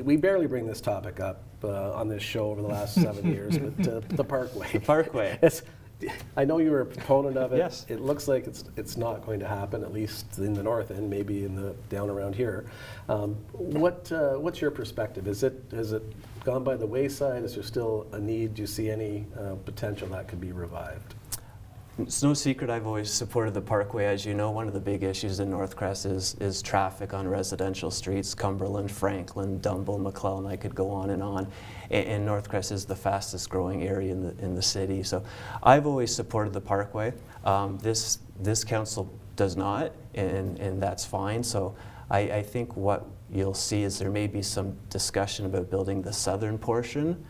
we barely bring this topic up on this show over the last 7 years, but the Parkway. The Parkway. I know you were a proponent of it. Yes. It looks like it's not going to happen, at least in the north end, maybe in the down around here. What's your perspective? Has it gone by the wayside? Is there still a need? Do you see any potential that could be revived? It's no secret I've always supported the Parkway. As you know, one of the big issues in Northcrest is traffic on residential streets, Cumberland, Franklin, Dumble, McClellan, I could go on. And Northcrest is the fastest growing area in the city. So I've always supported the Parkway. This council does not, and that's fine. So I think what you'll see is there may be some discussion about building the southern portion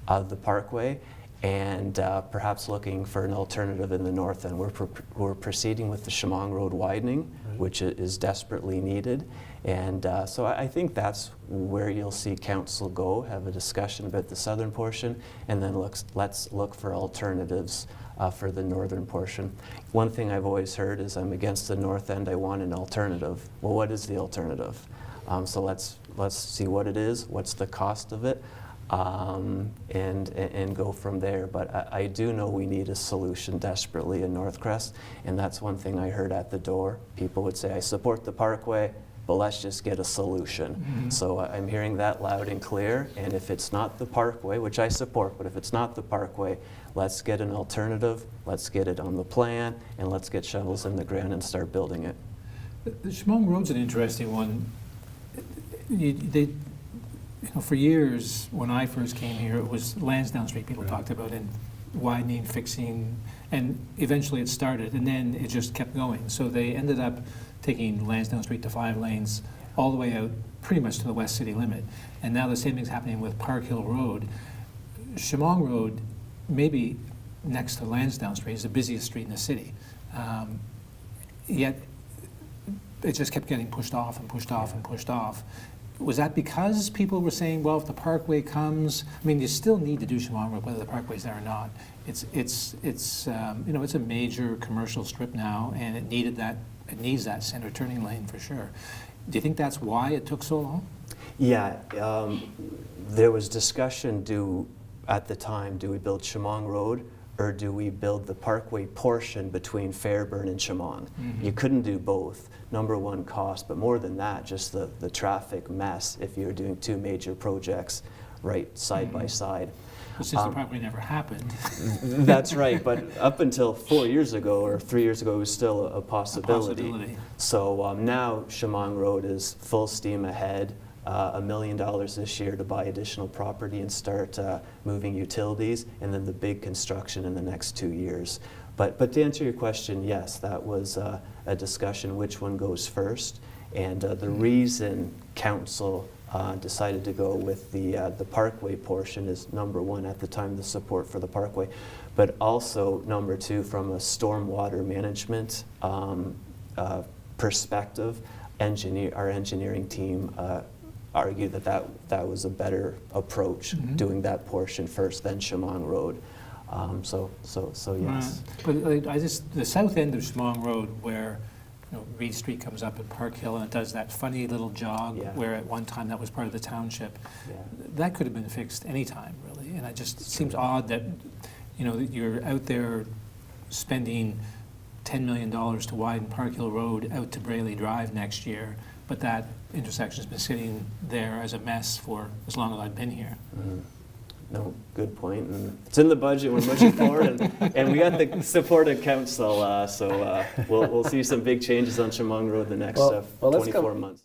of the Parkway, and perhaps looking for an alternative in the north end. We're proceeding with the Chemong Road widening, which is desperately needed. And so I think that's where you'll see council go, have a discussion about the southern portion, and then let's look for alternatives for the northern portion. One thing I've always heard is I'm against the north end, I want an alternative. Well, what is the alternative? So let's see what it is, what's the cost of it, and go from there. But I do know we need a solution desperately in Northcrest, and that's one thing I heard at the door. People would say, I support the Parkway, but let's just get a solution. Mm-hmm. So I'm hearing that loud and clear, and if it's not the Parkway, which I support, but if it's not the Parkway, let's get an alternative, let's get it on the plan, and let's get shovels in the ground and start building it. The Chemong Road's an interesting one. For years, when I first came here, it was Lansdowne Street people talked about, and widening, fixing, and eventually it started, and then it just kept going. So they ended up taking Lansdowne Street to 5 lanes all the way out pretty much to the west city limit. And now the same thing's happening with Park Hill Road. Chemong Road, maybe next to Lansdowne Street, is the busiest street in the city. Yet it just kept getting pushed off and pushed off and pushed off. Was that because people were saying, well, if the Parkway comes, I mean, you still need to do Chemong Road, whether the Parkway's there or not. It's a major commercial strip now, and it needs that center turning lane for sure. Do you think that's why it took so long? Yeah, there was discussion at the time, do we build Chemong Road or do we build the Parkway portion between Fairburn and Chemong? Mm-hmm. You couldn't do both. Number one, cost, but more than that, just the traffic mess if you're doing 2 major projects right side by side. But since the Parkway never happened. That's right, but up until 4 years ago or 3 years ago, it was still a possibility. So now Chemong Road is full steam ahead. $1 million this year to buy additional property and start moving utilities, and then the big construction in the next 2 years. But to answer your question, yes, that was a discussion, which one goes first, and the reason council decided to go with the Parkway portion is number one at the time, the support for the Parkway, but also number two, from a stormwater management perspective, our engineering team argued that was a better approach, mm-hmm. doing that portion first, then Chemong Road. So yes. But the south end of Chemong Road, where Reed Street comes up at Park Hill and it does that funny little jog, where at one time that was part of the township, that could have been fixed anytime, really. And it just seems odd that that you're out there spending $10 million to widen Park Hill Road out to Brayley Drive next year, but that intersection's been sitting there as a mess for as long as I've been here. Mm-hmm. No, good point. And it's in the budget. We're pushing forward, and we got the support of council. So we'll see some big changes on Chemong Road the next 24 months.